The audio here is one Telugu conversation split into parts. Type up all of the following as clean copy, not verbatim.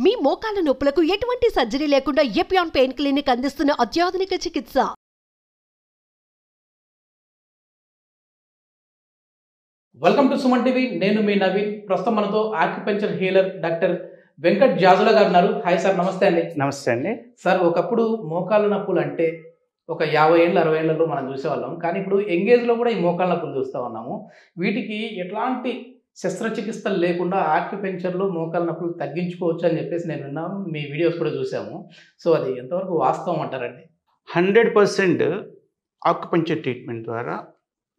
మీ మోకాల నొప్పులకు ఎటువంటి సర్జరీ లేకుండా ఎపియాన్ పెయిన్ క్లినిక్ అందిస్తున్న అత్యాధునిక చికిత్స. Welcome to Suman TV. నేను మీ నవీన్. ప్రస్తుతం మనతో acupuncture healer doctor Venkat Jajula గారు ఉన్నారు. హాయ్ సార్, నమస్తే అండి. నమస్తే అండి సార్, ఒకప్పుడు మోకాళ్ళ నొప్పులు అంటే ఒక 50 ఏళ్ళు 60 ఏళ్లలో మనం చూసేవాళ్ళం, కానీ ఇప్పుడు యంగేజ్లో కూడా ఈ మోకాళ్ళ నొప్పులు చూస్తూ ఉన్నాము. వీటికి ఎట్లాంటి శస్త్రచికిత్సలు లేకుండా ఆక్యుపంక్చర్లో మోకాళ్ళ నొప్పులు తగ్గించుకోవచ్చు అని చెప్పేసి నేను విన్నాను, మీ వీడియోస్ కూడా చూసాము. సో అది ఎంతవరకు వాస్తవం అంటారండి? 100% ఆక్యుపంక్చర్ ట్రీట్మెంట్ ద్వారా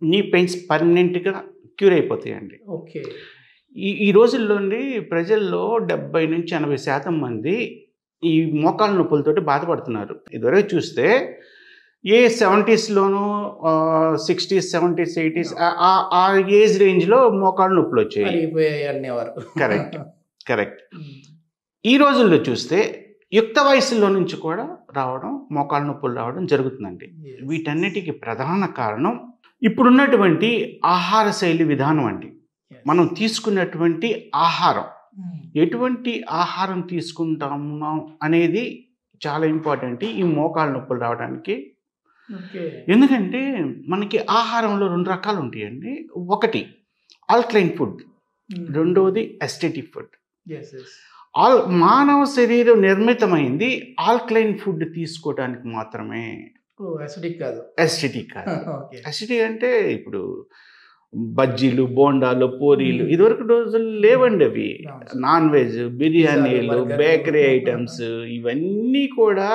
నీ పెయిన్స్ పర్మనెంట్గా క్యూర్ అయిపోతాయండి. ఓకే. ఈ రోజుల్లోని ప్రజల్లో 70-80% మంది ఈ మోకాళ్ళ నొప్పులతోటి బాధపడుతున్నారు. ఇదివరకు చూస్తే 70sలోనూ 60s 70s 80s ఆ ఏజ్ రేంజ్లో మోకాళ్ళ నొప్పులు వచ్చాయి. కరెక్ట్. ఈ రోజుల్లో చూస్తే యుక్త వయసులో నుంచి కూడా రావడం, మోకాళ్ళ నొప్పులు రావడం జరుగుతుందండి. వీటన్నిటికీ ప్రధాన కారణం ఇప్పుడున్నటువంటి ఆహార శైలి విధానం అండి. మనం తీసుకున్నటువంటి ఆహారం, ఎటువంటి ఆహారం తీసుకుంటాము అనేది చాలా ఇంపార్టెంట్ ఈ మోకాళ్ళ నొప్పులు రావడానికి. ఎందుకంటే మనకి ఆహారంలో 2 రకాలు ఉంటాయండి. ఒకటి ఆల్కలైన్ ఫుడ్, రెండవది అసిడిక్ ఫుడ్. మానవ శరీరం నిర్మితమైంది ఆల్కలైన్ ఫుడ్ తీసుకోవడానికి మాత్రమే. అసిడిక్ కాదు. అసిడిక్ అంటే ఇప్పుడు బజ్జీలు, బోండాలు, పూరీలు ఇదివరకు రోజులు లేవండి. అవి నాన్ వెజ్, బిర్యానీలు, బేకరీ ఐటమ్స్ ఇవన్నీ కూడా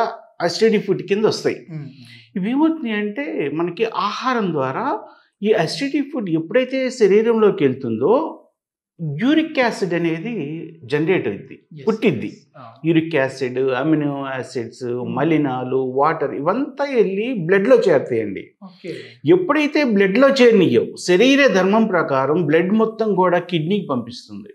అసిడిక్ ఫుడ్ కింద వస్తాయి. ఇవి ఏమవుతున్నాయి అంటే మనకి ఆహారం ద్వారా ఈ అసిడిక్ ఫుడ్ ఎప్పుడైతే శరీరంలోకి వెళ్తుందో యూరిక్ యాసిడ్ అనేది జనరేట్ అవుద్ది, పుట్టిద్ది. యూరిక్ యాసిడ్, అమినో యాసిడ్స్, మలినాలు, వాటర్ ఇవంతా వెళ్ళి బ్లడ్లో చేరుతాయండి. ఎప్పుడైతే బ్లడ్లో చేరినయో శరీర ధర్మం ప్రకారం బ్లడ్ మొత్తం కూడా కిడ్నీకి పంపిస్తుంది.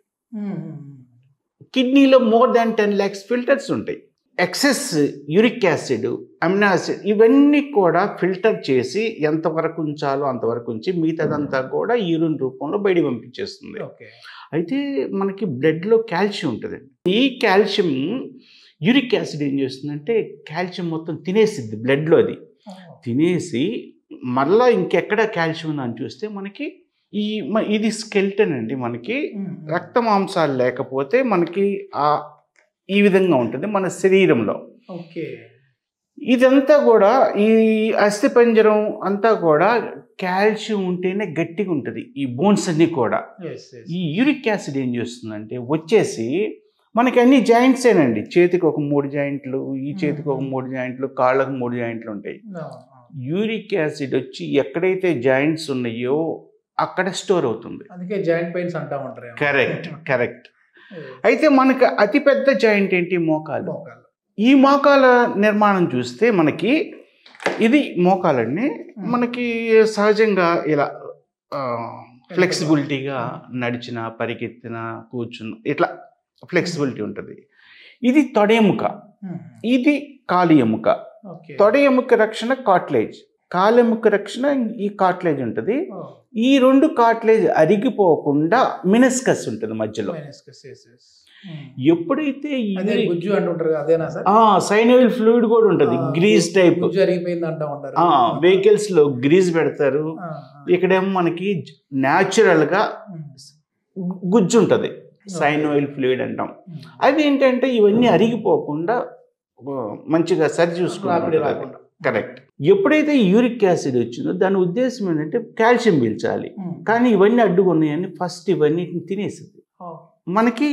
కిడ్నీలో more than 10 lakhs ఫిల్టర్స్ ఉంటాయి. Excess uric acid, amino acid ఇవన్నీ కూడా ఫిల్టర్ చేసి ఎంతవరకు ఉంచాలో అంతవరకు ఉంచి మిగతాదంతా కూడా యూరిన్ రూపంలో బయట పంపించేస్తుంది. అయితే మనకి బ్లడ్లో కాల్షియం ఉంటుందండి. ఈ కాల్షియం యూరిక్ యాసిడ్ ఏం చేస్తుందంటే కాల్షియం మొత్తం తినేసిద్ది బ్లడ్లో. అది తినేసి మళ్ళీ ఇంకెక్కడ కాల్షియం ఉందని చూస్తే మనకి ఇది స్కెల్టన్ అండి. మనకి రక్త మాంసాలు లేకపోతే మనకి ఈ విధంగా ఉంటుంది మన శరీరంలో. ఇదంతా కూడా ఈ అస్థిపంజరం అంతా కూడా కాల్షియం ఉంటేనే గట్టిగా ఉంటుంది, ఈ బోన్స్ అన్నీ కూడా. ఈ యూరిక్ యాసిడ్ ఏం చేస్తుందంటే వచ్చేసి మనకి అన్ని జాయింట్సేనండి. చేతికి ఒక 3 జాయింట్లు, ఈ చేతికి ఒక 3 జాయింట్లు, కాళ్ళకు 3 జాయింట్లు ఉంటాయి. యూరిక్ యాసిడ్ వచ్చి ఎక్కడైతే జాయింట్స్ ఉన్నాయో అక్కడ స్టోర్ అవుతుంది. అందుకే జాయింట్ పెయిన్స్ అంటా ఉంటారు. కరెక్ట్. అయితే మనకు అతిపెద్ద జాయింట్ ఏంటి? మోకాలు. ఈ మోకాల నిర్మాణం చూస్తే మనకి ఇది మోకాలండి. మనకి సహజంగా ఇలా ఫ్లెక్సిబిలిటీగా నడిచిన, పరిగెత్తిన, కూర్చున్న ఇట్లా ఫ్లెక్సిబిలిటీ ఉంటుంది. ఇది తొడ ఎముక, ఇది కాలి ఎముక. తొడ ఎముక రక్షణ కార్టిలేజ్, కాలెముక రక్షణ ఈ కార్టిలేజ్ ఉంటుంది. ఈ 2 కార్టిలేజ్ అరిగిపోకుండా మినస్కస్ ఉంటుంది మధ్యలో. ఎప్పుడైతే సైనోవియల్ ఫ్లూయిడ్ కూడా ఉంటుంది, గ్రీజ్ టైప్. వెహికల్స్ లో గ్రీజ్ పెడతారు, ఇక్కడేమో మనకి న్యాచురల్ గా గుజ్జు ఉంటుంది, సైనోవియల్ ఫ్లూయిడ్ అంటాం. అది ఏంటంటే ఇవన్నీ అరిగిపోకుండా మంచిగా సరి చూసుకుంటారు. కరెక్ట్. ఎప్పుడైతే యూరిక్ యాసిడ్ వచ్చిందో దాని ఉద్దేశం ఏంటంటే కాల్షియం పీల్చాలి, కానీ ఇవన్నీ అడ్డుకున్నాయని ఫస్ట్ ఇవన్నీ తినేసింది. మనకి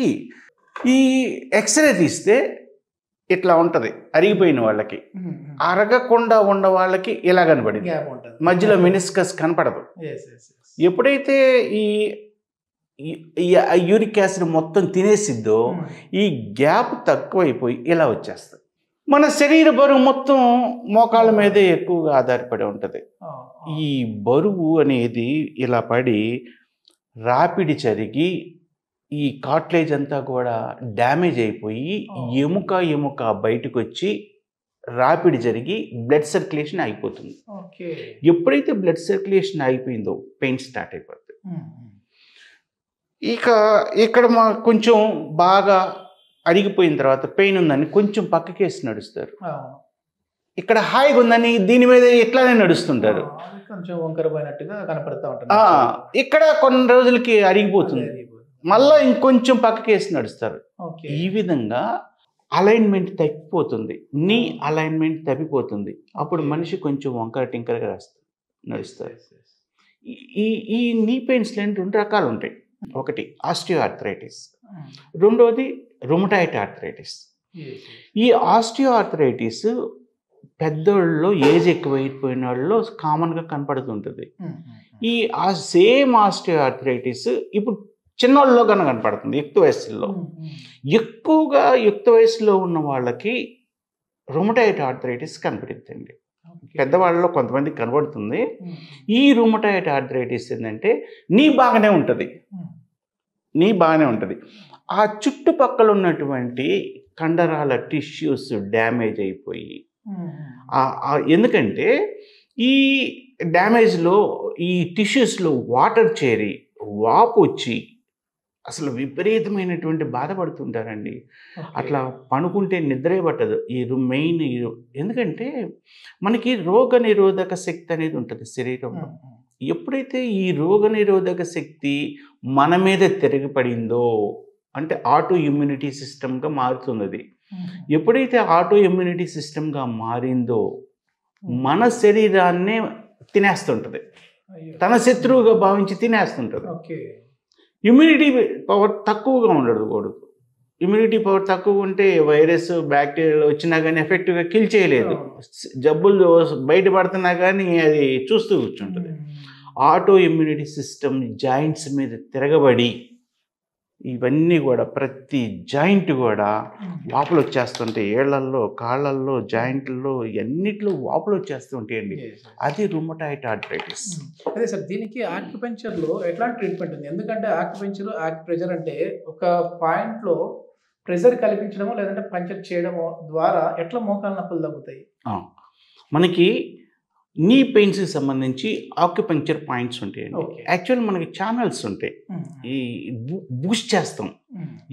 ఈ ఎక్స్రే తీస్తే ఇట్లా ఉంటుంది అరిగిపోయిన వాళ్ళకి, అరగకుండా ఉన్న వాళ్ళకి ఇలా కనపడింది, మధ్యలో మినిస్కస్ కనపడదు. ఎప్పుడైతే ఈ యూరిక్ యాసిడ్ మొత్తం తినేసిద్దో ఈ గ్యాప్ తక్కువైపోయి ఇలా వచ్చేస్తుంది. మన శరీర బరువు మొత్తం మోకాళ్ళ మీదే ఎక్కువగా ఆధారపడి ఉంటుంది. ఈ బరువు అనేది ఇలా పడి రాపిడి జరిగి ఈ కార్టిలేజ్ అంతా కూడా డ్యామేజ్ అయిపోయి ఎముక బయటకు వచ్చి రాపిడి జరిగి బ్లడ్ సర్క్యులేషన్ అయిపోతుంది. ఎప్పుడైతే బ్లడ్ సర్క్యులేషన్ అయిపోయిందో పెయిన్ స్టార్ట్ అయిపోతుంది. ఇక ఇక్కడ కొంచెం బాగా అరిగిపోయిన తర్వాత పెయిన్ ఉందని కొంచెం పక్కకేసి నడుస్తారు. అవును. ఇక్కడ హాయిగా ఉందని దీని మీద ఇట్లానే నడుస్తుంటారు. కొంచెం వంకర పోయినట్టుగా కనపడతా ఉంటుంది. ఇక్కడ కొన్ని రోజులకి అరిగిపోతుంది, మళ్ళీ ఇంకొంచెం పక్కకేసి నడుస్తారు. ఓకే. ఈ విధంగా అలైన్మెంట్ తప్పిపోతుంది, నీ అలైన్మెంట్ తప్పిపోతుంది. అప్పుడు మనిషి కొంచెం వంకర టింకరగా నడుస్తారు. ఈ నీ పెయిన్స్లో 2 రకాలు ఉంటాయి. ఒకటి ఆస్టియో ఆర్థరైటిస్, రెండోది రుమటాయిడ్ ఆర్థరైటిస్. ఈ ఆస్టియో ఆర్థరైటిస్ పెద్దోళ్ళలో ఏజ్ ఎక్కువైపోయిన వాళ్ళలో కామన్గా కనపడుతుంటుంది. ఈ సేమ్ ఆస్టియో ఆర్థరైటిస్ ఇప్పుడు చిన్నోళ్ళలో కనుక కనపడుతుంది, యుక్త వయసులో. ఎక్కువగా యుక్త వయసులో ఉన్న వాళ్ళకి రుమటాయిడ్ ఆర్థరైటిస్ కనపడుతుంది. పెద్దవాళ్ళలో కొంతమందికి కనబడుతుంది. ఈ రుమటాయిడ్ ఆర్థరైటిస్ ఏంటంటే నీ బాగానే ఉంటుంది, ఆ చుట్టుపక్కల ఉన్నటువంటి కండరాల టిష్యూస్ డ్యామేజ్ అయిపోయి, ఎందుకంటే ఈ డ్యామేజ్లో ఈ టిష్యూస్లో వాటర్ చేరి వాపు వచ్చి అసలు విపరీతమైనటువంటి బాధపడుతుంటారండి. అట్లా పనుకుంటే నిద్రే పట్టదు. మెయిన్ ఎందుకంటే మనకి రోగ నిరోధక శక్తి అనేది ఉంటుంది శరీరంలో. ఎప్పుడైతే ఈ రోగ నిరోధక శక్తి మన మీద తిరగబడిందో అంటే ఆటో ఇమ్యూనిటీ సిస్టమ్గా మారుతుంది. ఎప్పుడైతే ఆటో ఇమ్యూనిటీ సిస్టమ్గా మారిందో మన శరీరాన్నే తినేస్తుంటుంది, తన శత్రువుగా భావించి తినేస్తుంటుంది. ఇమ్యూనిటీ పవర్ తక్కువగా ఉండకూడదు. ఇమ్యూనిటీ పవర్ తక్కువ ఉంటే వైరస్ బ్యాక్టీరియాలు వచ్చినా కానీ ఎఫెక్టివ్గా కిల్ చేయలేదు. జబ్బులు బయటపడుతున్నా కానీ అది చూస్తూ కూర్చుంటుంది. ఆటో ఇమ్యూనిటీ సిస్టమ్ జాయింట్స్ మీద తిరగబడి ఇవన్నీ కూడా ప్రతి జాయింట్ కూడా వాపులు వచ్చేస్తుంటాయి. ఏళ్లల్లో, కాళ్ళల్లో, జాయింట్లలో అన్నిట్లో వాపులు వచ్చేస్తుంటాయండి. అది రుమటాయిడ్ ఆర్థరైటిస్. అదే సార్, దీనికి ఆక్యుపెంచర్లో ఎట్లాంటి ట్రీట్మెంట్ ఉంది? ఎందుకంటే ఆక్యుపెంచర్, ఆక్యుప్రెజర్ అంటే ఒక పాయింట్లో ప్రెజర్ కల్పించడమో లేదంటే పంచర్ చేయడమో ద్వారా ఎట్లా మోకాళ్ళ నొప్పులు తగ్గుతాయి? మనకి నీ పెయిన్స్కి సంబంధించి ఆక్యుపంక్చర్ పాయింట్స్ ఉంటాయండి. యాక్చువల్ మనకి ఛానల్స్ ఉంటాయి, ఈ బూస్ట్ చేస్తాం.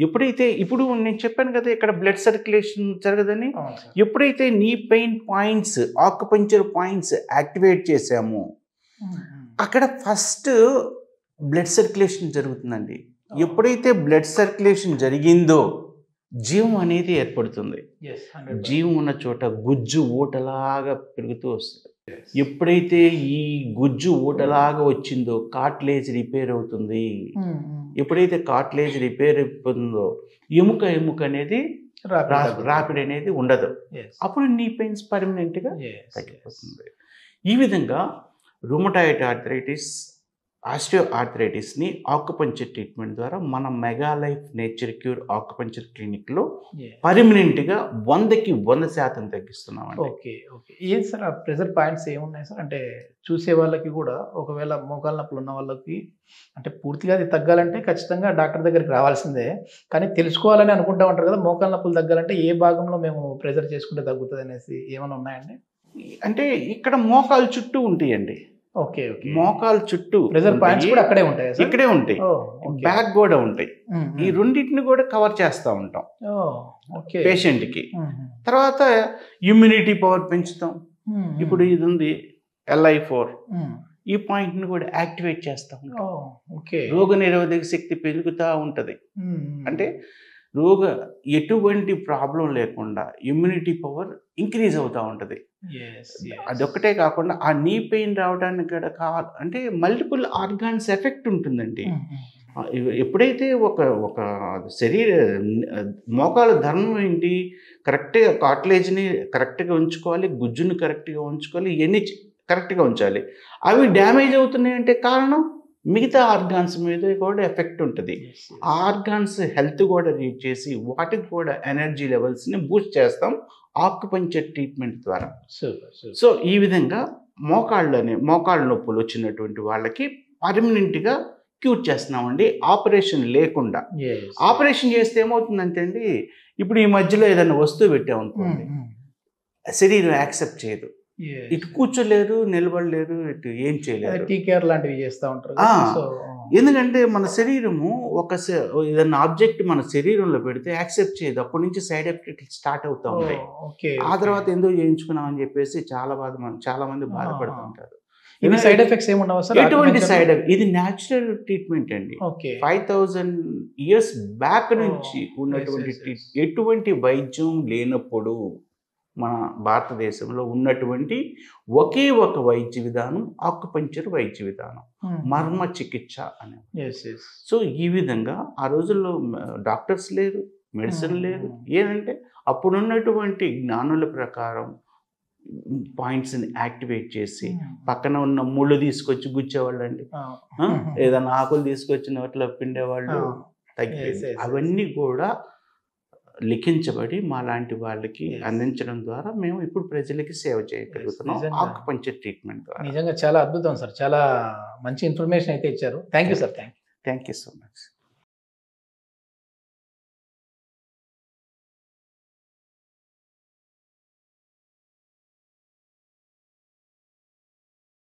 ఎప్పుడైతే ఇప్పుడు నేను చెప్పాను కదా ఇక్కడ బ్లడ్ సర్క్యులేషన్ జరగదని, ఎప్పుడైతే knee pain points acupuncture points activate చేసామో అక్కడ ఫస్ట్ బ్లడ్ సర్క్యులేషన్ జరుగుతుందండి. ఎప్పుడైతే బ్లడ్ సర్క్యులేషన్ జరిగిందో జీవం అనేది ఏర్పడుతుంది. జీవం ఉన్న చోట గుజ్జు ఊటలాగా పెరుగుతూ వస్తుంది. ఎప్పుడైతే ఈ గుజ్జు ఊటలాగా వచ్చిందో కార్టిలేజ్ రిపేర్ అవుతుంది. ఎప్పుడైతే కార్టిలేజ్ రిపేర్ అయిపోతుందో ఎముక అనేది రాపిడ్ అనేది ఉండదు. అప్పుడు నీ పెయిన్స్ పర్మనెంట్గా తగ్గిపోతుంది. ఈ విధంగా రుమటాయిడ్ ఆర్థరైటిస్, ఆస్టియో ఆర్థరైటిస్ని ఆక్యుపంక్చర్ ట్రీట్మెంట్ ద్వారా మన mega life nature cure acupuncture క్లినిక్లో పర్మనెంట్గా 100కి 100% తగ్గిస్తున్నామండి. ఓకే. ఏం సార్ ఆ ప్రెజర్ పాయింట్స్ ఏమున్నాయి సార్? అంటే చూసే వాళ్ళకి కూడా ఒకవేళ మోకాళ్ళ నొప్పులు ఉన్న వాళ్ళకి అంటే పూర్తిగా అది తగ్గాలంటే ఖచ్చితంగా డాక్టర్ దగ్గరికి రావాల్సిందే. కానీ తెలుసుకోవాలని అనుకుంటా ఉంటారు కదా, మోకాళ్ళ నొప్పులు తగ్గాలంటే ఏ భాగంలో మేము ప్రెజర్ చేసుకుంటే తగ్గుతుంది అనేసి ఏమైనా ఉన్నాయండి? అంటే ఇక్కడ మోకాలు చుట్టూ ఉంటాయండి. ఓకే. మోకాలు చుట్టూ ప్రెజర్ పాయింట్స్ కూడా అక్కడే ఉంటాయి, ఇక్కడే ఉంటాయి, బ్యాక్ కూడా ఉంటాయి. ఈ రెండింటిని కూడా కవర్ చేస్తూ ఉంటాం పేషెంట్కి. తర్వాత ఇమ్యూనిటీ పవర్ పెంచుతాం. ఇప్పుడు ఇది ఉంది LI4, ఈ పాయింట్ని కూడా యాక్టివేట్ చేస్తూ ఉంటాం. రోగ నిరోధక శక్తి పెరుగుతూ ఉంటుంది. అంటే ఎటువంటి ప్రాబ్లం లేకుండా ఇమ్యూనిటీ పవర్ ఇంక్రీజ్ అవుతూ ఉంటుంది. అదొక్కటే కాకుండా ఆ నీ పెయిన్ రావడానికి కూడా అంటే మల్టిపుల్ ఆర్గాన్స్ ఎఫెక్ట్ ఉంటుందండి. ఎప్పుడైతే ఒక మోకాల ధర్మం ఏంటి, కరెక్ట్గా కార్టిలేజ్ని కరెక్ట్గా ఉంచుకోవాలి, గుజ్జుని కరెక్ట్గా ఉంచుకోవాలి, ఇవన్నీ కరెక్ట్గా ఉంచాలి. అవి డ్యామేజ్ అవుతున్నాయంటే కారణం మిగతా ఆర్గాన్స్ మీద కూడా ఎఫెక్ట్ ఉంటుంది. ఆ ఆర్గాన్స్ హెల్త్ కూడా రీడ్ చేసి వాటికి కూడా ఎనర్జీ లెవెల్స్ని బూస్ట్ చేస్తాం ఆక్యుపంక్చర్ ట్రీట్మెంట్ ద్వారా. సో ఈ విధంగా మోకాళ్ళ నొప్పులు వచ్చినటువంటి వాళ్ళకి పర్మనెంట్గా క్యూర్ చేస్తున్నామండి, ఆపరేషన్ లేకుండా. ఆపరేషన్ చేస్తే ఏమవుతుందంటే అండి, ఇప్పుడు ఈ మధ్యలో ఏదైనా వస్తువు పెట్టామనుకోండి, శరీరం యాక్సెప్ట్ చేయదు. ఇటు కూర్చోలేరు, నిలబడలేరు, ఇటు ఏం చేయలేరు. టీకేర్ లాంటివి చేస్తూ ఉంటారు. ఎందుకంటే మన శరీరము ఏదైనా ఆబ్జెక్ట్ మన శరీరంలో పెడితే యాక్సెప్ట్ చేయదు, అప్పటి నుంచి సైడ్ ఎఫెక్ట్ స్టార్ట్ అవుతూ ఉంటాయి. ఆ తర్వాత ఎందుకు చేయించుకున్నాం అని చెప్పేసి చాలా మంది బాధపడుతుంటారు. ఇవి సైడ్ ఎఫెక్ట్స్ ఏముండవు సార్? ఎటువంటి సైడ్ ఎఫెక్ట్, ఇది న్యాచురల్ ట్రీట్మెంట్ అండి. 5000 years బ్యాక్ నుంచి ఉన్నటువంటి ఎటువంటి వైద్యం లేనప్పుడు మన భారతదేశంలో ఉన్నటువంటి ఒకే ఒక వైద్య విధానం ఆక్యుపంక్చర్ వైద్య విధానం, మర్మ చికిత్స అనేది. సో ఈ విధంగా ఆ రోజుల్లో డాక్టర్స్ లేరు, మెడిసిన్ లేదు. ఏంటంటే అప్పుడున్నటువంటి జ్ఞానుల ప్రకారం పాయింట్స్ని యాక్టివేట్ చేసి పక్కన ఉన్న ముళ్ళు తీసుకొచ్చి గుచ్చేవాళ్ళు అండి, ఏదైనా ఆకులు తీసుకొచ్చి నోట్లో పిండేవాళ్ళు, తగ్గిపోయింది. అవన్నీ కూడా లిఖించబడి మా లాంటి వాళ్ళకి అందించడం ద్వారా మేము ఇప్పుడు ప్రజలకి సేవ చేయగలుగుతున్నాం ఆక్యుపంక్చర్ ట్రీట్మెంట్ ద్వారా. నిజంగా చాలా అద్భుతం సార్, చాలా మంచి ఇన్ఫర్మేషన్ అయితే ఇచ్చారు. Thank you sir. Thank you so much.